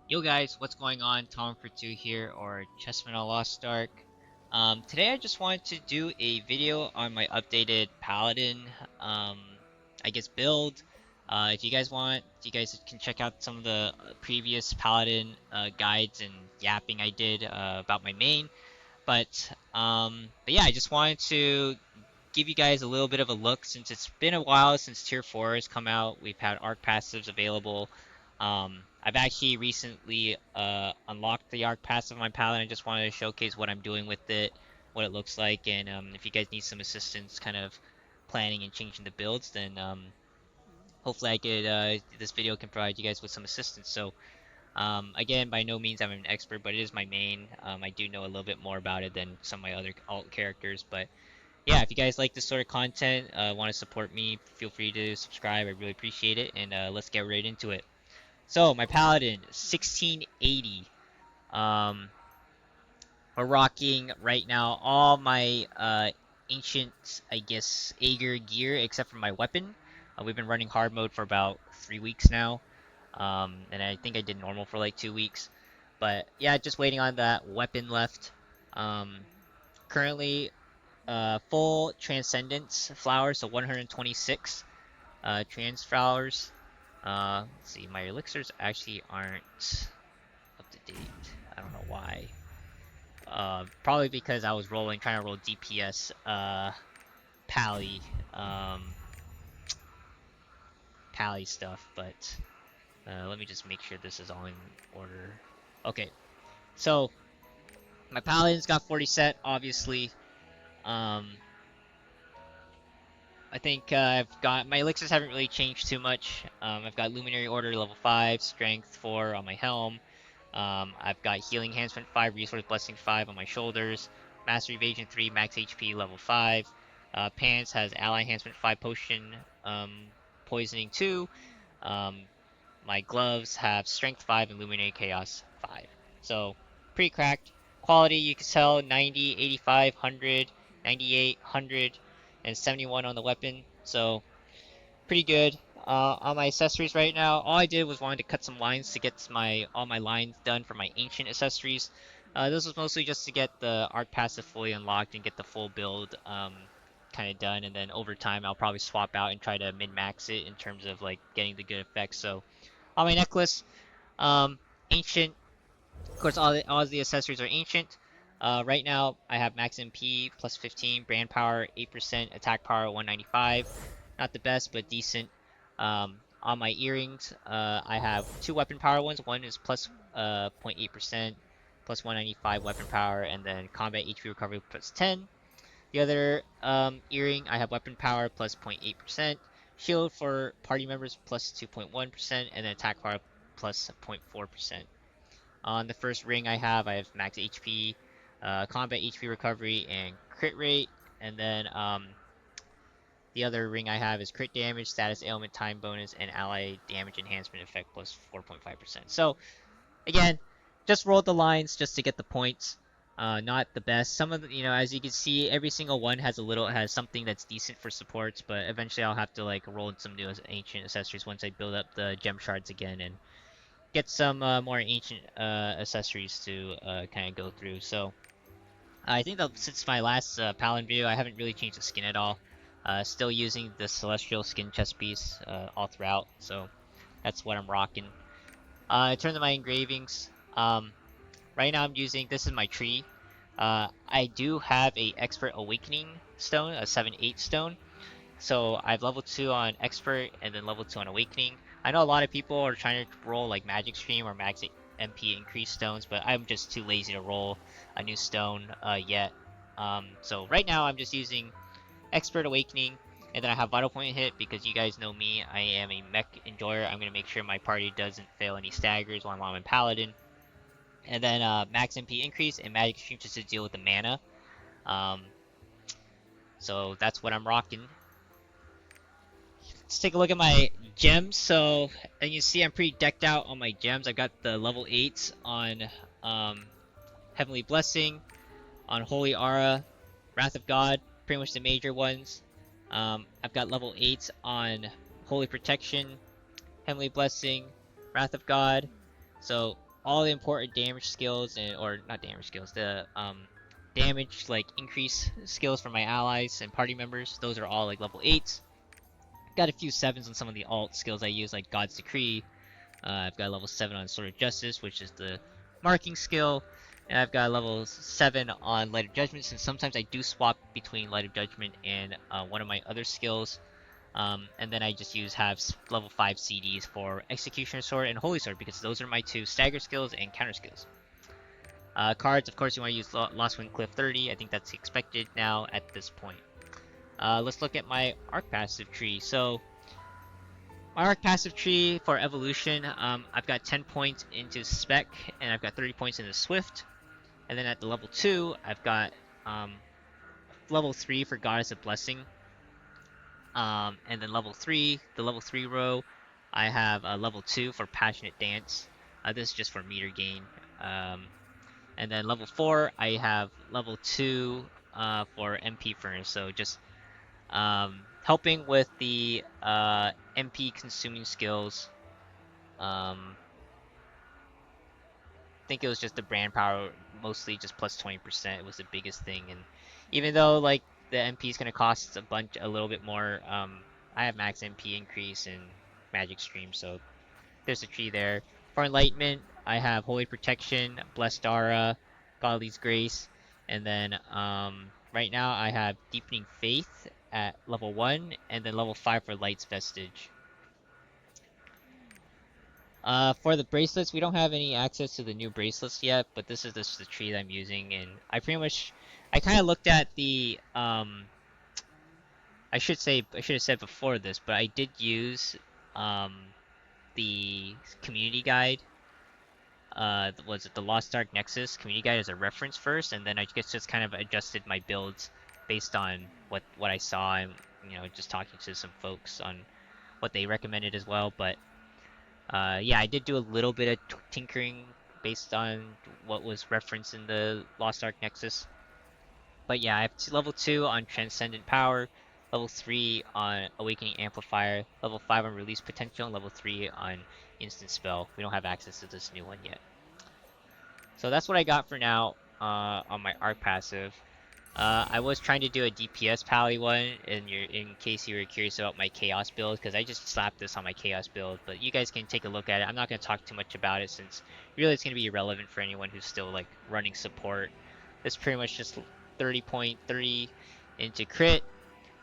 Yo guys, what's going on? Tom for 2 here, or Chessman on Lost Ark. Today I just wanted to do a video on my updated Paladin, um, build. If you guys want, you guys can check out some of the previous Paladin guides and yapping I did about my main. But yeah, I just wanted to give you guys a little bit of a look since it's been a while since Tier 4 has come out. We've had Arc passives available. I've actually recently unlocked the Arc passive on my Paladin. I just wanted to showcase what I'm doing with it, what it looks like, and if you guys need some assistance kind of planning and changing the builds, then hopefully this video can provide you guys with some assistance. So again, by no means I'm an expert, but it is my main. I do know a little bit more about it than some of my other alt characters, but yeah, if you guys like this sort of content, want to support me, feel free to subscribe. I really appreciate it, and let's get right into it. So, my Paladin, 1680. Um, we're rocking right now all my ancient, Aegir gear except for my weapon. We've been running hard mode for about 3 weeks now, and I think I did normal for like 2 weeks. But yeah, just waiting on that weapon left. Um, Currently full transcendence flowers, so 126 trans flowers. Let's see, my elixirs actually aren't up to date. I don't know why. Probably because I was trying to roll DPS pally, um, pally stuff. But let me just make sure this is all in order. Okay, so my paladin's got 40 set, obviously. Um, I think I've got my elixirs haven't really changed too much. I've got Luminary Order level 5, Strength 4 on my helm. I've got Healing Enhancement 5, Resource Blessing 5 on my shoulders. Master Evasion 3, Max HP level 5. Pants has Ally Enhancement 5, Potion Poisoning 2. Um, my gloves have Strength 5 and Luminary Chaos 5. So, pretty cracked. Quality, you can tell 90, 85, 100, 98, 100, and 71 on the weapon. So, pretty good. On my accessories right now, all I did was wanted to cut some lines to get all my lines done for my ancient accessories. This was mostly just to get the art passive fully unlocked and get the full build kind of done, and then over time I'll probably swap out and try to min-max it in terms of like getting the good effects. So on my necklace, ancient. Of course, all the accessories are ancient. Right now, I have max MP plus 15, brand power 8%, attack power 195. Not the best, but decent. On my earrings, I have two weapon power ones. One is plus 0.8%, plus 195 weapon power, and then combat HP recovery plus 10. The other earring, I have weapon power plus 0.8%, shield for party members plus 2.1%, and then attack power plus 0.4%. On the first ring I have max HP, combat HP recovery, and crit rate. And then the other ring I have is crit damage, status ailment time bonus, and ally damage enhancement effect plus 4.5%. So again, just rolled the lines just to get the points. Not the best. Some of the, as you can see, every single one has something that's decent for supports, but eventually I'll have to like roll in some new ancient accessories once I build up the gem shards again and get some more ancient accessories to kind of go through. So I think that since my last Paladin video, I haven't really changed the skin at all. Still using the Celestial skin chest piece all throughout. So that's what I'm rocking. In terms of my engravings, right now I'm using, this is my tree. I do have a Expert Awakening stone, a 7-8 stone. So I have level 2 on Expert and then level 2 on Awakening. I know a lot of people are trying to roll like Magic Stream or Max MP increase stones, but I'm just too lazy to roll a new stone yet. So right now I'm just using Expert Awakening, and then I have Vital Point hit because you guys know me. I am a mech enjoyer. I'm going to make sure my party doesn't fail any staggers while I'm in Paladin. And then Max MP increase and Magic Stream just to deal with the mana. Um, so that's what I'm rocking. Let's take a look at my gems. So, and you see I'm pretty decked out on my gems. I've got the level 8s on Heavenly Blessing, on Holy Aura, Wrath of God, pretty much the major ones. I've got level 8s on Holy Protection, Heavenly Blessing, Wrath of God. So all the important damage skills or not damage skills, the damage like increase skills for my allies and party members. Those are all like level 8s. Got a few 7s on some of the alt skills I use, like God's Decree. I've got a level 7 on Sword of Justice, which is the marking skill. And I've got a level 7 on Light of Judgment, since sometimes I do swap between Light of Judgment and one of my other skills. And then I just have level 5 CDs for Executioner Sword and Holy Sword, because those are my 2 stagger skills and counter skills. Cards, of course, you want to use Lost Wind Cliff 30. I think that's expected now at this point. Let's look at my Arc passive tree. So, my Arc passive tree for evolution, I've got 10 points into Spec, and I've got 30 points into Swift. And then at the level 2, I've got level 3 for Goddess of Blessing. And then level 3, the level 3 row, I have level 2 for Passionate Dance. This is just for meter gain. And then level 4, I have level 2 for MP Furnace. So just helping with the MP consuming skills. I think it was just the brand power, mostly just plus 20% was the biggest thing. And even though like the MP is gonna cost a little bit more, I have max MP increase and magic stream, so there's a tree there. For enlightenment, I have Holy Protection, Blessed Aura, Godly's Grace, and then right now I have Deepening Faith at level 1, and then level 5 for Light's Vestige. For the bracelets, we don't have any access to the new bracelets yet, but this is the tree that I'm using, and I kind of looked at the, I should have said before this, but I did use, the community guide, was it the Lost Ark Nexus community guide as a reference first, and then I guess just kind of adjusted my builds based on what I saw, and, you know, just talking to some folks on what they recommended as well, but yeah, I did do a little bit of tinkering based on what was referenced in the Lost Ark Nexus. But yeah, I have level 2 on Transcendent Power, level 3 on Awakening Amplifier, level 5 on Release Potential, and level 3 on Instant Spell. We don't have access to this new one yet. So that's what I got for now on my Arc passive. I was trying to do a DPS Pally one, in case you were curious about my Chaos build, because I just slapped this on my Chaos build, but you guys can take a look at it. I'm not going to talk too much about it, since really it's going to be irrelevant for anyone who's still like running support. It's pretty much just 30.3 into crit,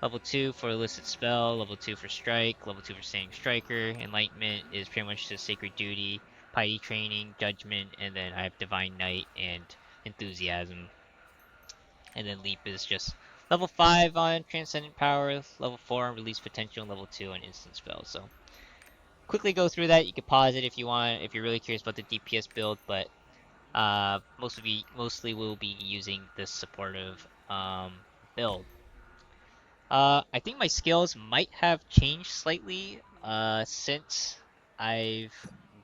level 2 for illicit spell, level 2 for strike, level 2 for standing striker. Enlightenment is pretty much just sacred duty, piety training, judgment, and then I have divine knight and enthusiasm. And then leap is just level 5 on transcendent power, level 4 on release potential, and level 2 on instant spell. So quickly go through that. You can pause it if you want, if you're really curious about the DPS build, but mostly we'll be using this supportive build. I think my skills might have changed slightly since I've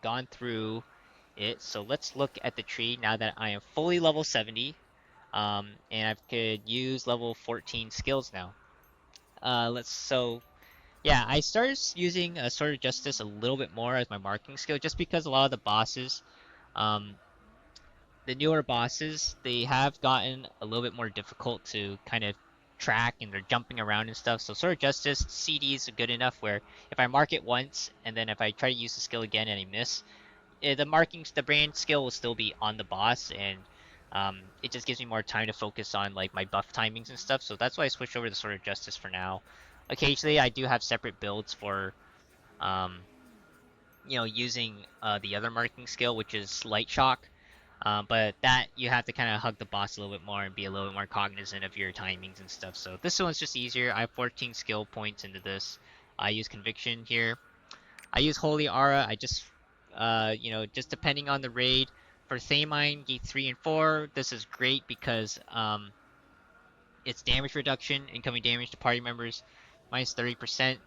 gone through it. So let's look at the tree now that I am fully level 70. And I could use level 14 skills now. Yeah, I started using Sword of Justice a little bit more as my marking skill, just because a lot of the bosses, the newer bosses, they have gotten a little bit more difficult to kind of track, and they're jumping around and stuff. So Sword of Justice CDs are good enough where if I mark it once, and then if I try to use the skill again and I miss, the brand skill will still be on the boss, and it just gives me more time to focus on like my buff timings and stuff. So that's why I switched over to Sword of Justice for now. Occasionally I do have separate builds for using the other marking skill, which is Light Shock. But that you have to kind of hug the boss a little bit more and be a little bit more cognizant of your timings and stuff. So this one's just easier. I have 14 skill points into this. I use Conviction here. I use Holy Aura. I just just depending on the raid. For Thamine, Gate 3 and 4, this is great because it's damage reduction, incoming damage to party members, minus 30%.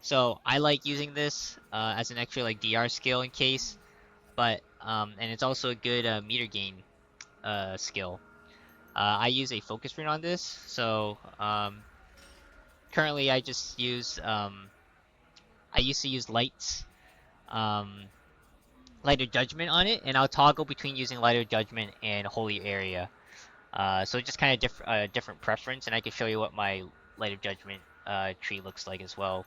So I like using this as an extra like DR skill in case, but and it's also a good meter gain skill. I use a focus rune on this, so currently I just use I used to use lights Light of Judgment on it, and I'll toggle between using Light of Judgment and Holy Area. So just kind of different preference, and I can show you what my Light of Judgment tree looks like as well.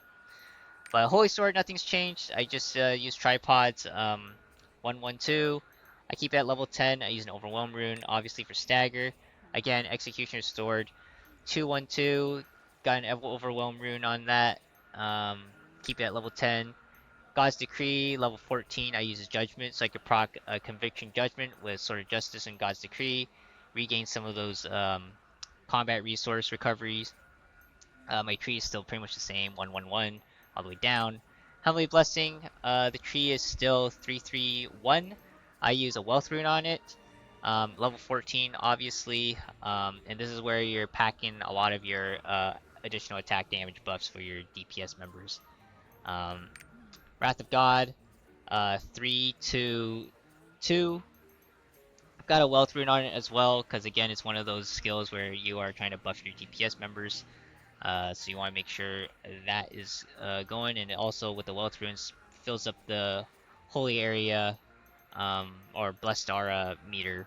But Holy Sword, nothing's changed. I just use tripods. 112. I keep it at level 10. I use an Overwhelm rune, obviously for stagger. Again, Execution restored. 212. Got an Overwhelm rune on that. Keep it at level 10. God's Decree, level 14. I use Judgment, so I could proc Conviction Judgment with Sword of Justice and God's Decree. Regain some of those combat resource recoveries. My tree is still pretty much the same, 111 all the way down. Heavenly Blessing, the tree is still 331. I use a Wealth rune on it. Level 14, obviously, and this is where you're packing a lot of your additional attack damage buffs for your DPS members. Wrath of God, 322. I've got a Wealth rune on it as well, because again, it's one of those skills where you are trying to buff your DPS members. So you want to make sure that is going, and also with the Wealth runes fills up the Holy Area or Blessed Aura meter.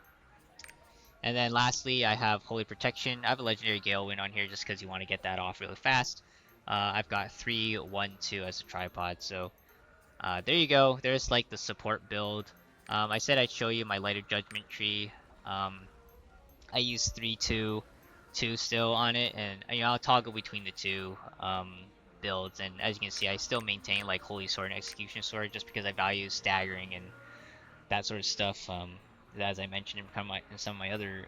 And then lastly, I have Holy Protection. I have a Legendary Gale Wind on here just because you want to get that off really fast. I've got 312 as a tripod, so there you go. There's like the support build. I said I'd show you my Light of Judgment tree. I use 322 still on it, and I'll toggle between the two builds. And as you can see, I still maintain like Holy Sword and Execution Sword just because I value staggering and that sort of stuff. As I mentioned in some of my other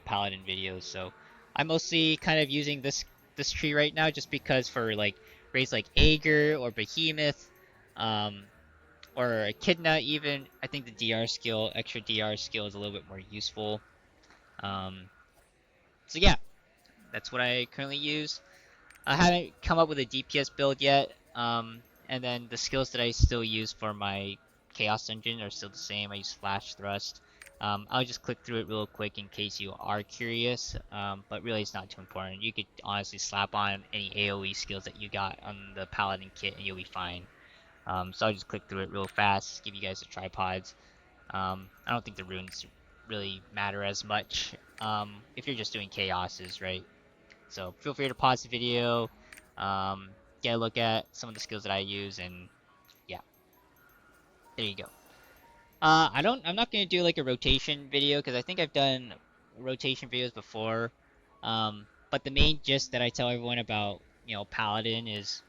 Paladin videos. So I'm mostly kind of using this tree right now just because for like raids like Aegir or Behemoth, or Echidna even, I think the DR skill, extra DR skill is a little bit more useful. So yeah, that's what I currently use. I haven't come up with a DPS build yet, and then the skills that I still use for my Chaos Dungeon are still the same. I use Flash Thrust. I'll just click through it real quick in case you are curious, but really it's not too important. You could honestly slap on any AoE skills that you got on the Paladin kit and you'll be fine. So I'll just click through it real fast, give you guys the tripods. I don't think the runes really matter as much if you're just doing chaoses, right? So feel free to pause the video, get a look at some of the skills that I use, and yeah, there you go. I'm not gonna do like a rotation video because I think I've done rotation videos before. But the main gist that I tell everyone about, Paladin is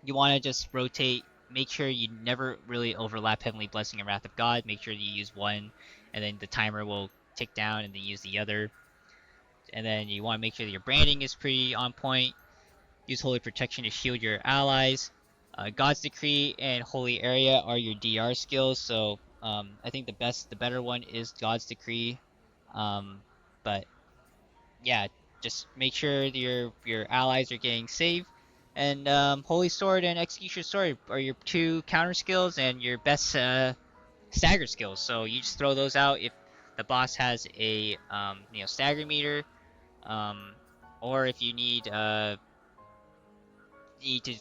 you want to just rotate. Make sure you never really overlap Heavenly Blessing and Wrath of God. Make sure you use one, and then the timer will tick down, and then use the other. And then you want to make sure that your branding is pretty on point. Use Holy Protection to shield your allies. God's Decree and Holy Area are your DR skills, so I think the better one is God's Decree. But yeah, just make sure that your allies are getting saved. And Holy Sword and Execution Sword are your two counter skills and your best stagger skills. So you just throw those out if the boss has a stagger meter, or if you need to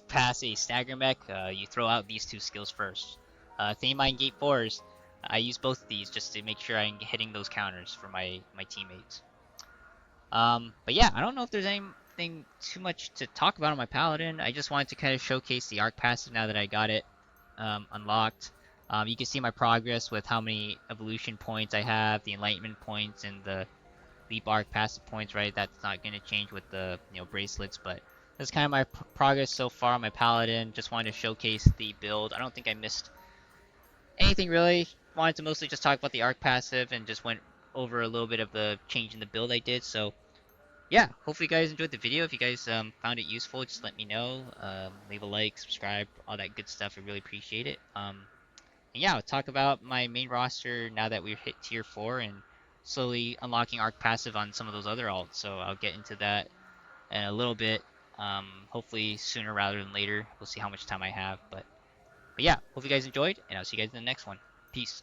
pass a stagger mech, you throw out these two skills first. Thamine Gate 4s, I use both of these just to make sure I'm hitting those counters for my teammates. But yeah, I don't know if there's anything too much to talk about on my Paladin. I just wanted to kind of showcase the Ark passive now that I got it unlocked. You can see my progress with how many evolution points I have, the enlightenment points, and the leap Ark passive points, right? That's not going to change with the bracelets, but that's kind of my progress so far on my Paladin. Just wanted to showcase the build. I don't think I missed anything really. Wanted to mostly just talk about the Ark passive and just went over a little bit of the change in the build I did. So yeah, hopefully you guys enjoyed the video. If you guys found it useful, just let me know. Leave a like, subscribe, all that good stuff. I really appreciate it. And yeah, I'll talk about my main roster now that we've hit tier 4 and slowly unlocking Ark passive on some of those other alts. So I'll get into that in a little bit. Hopefully sooner rather than later. We'll see how much time I have. But yeah, hope you guys enjoyed, and I'll see you guys in the next one. Peace.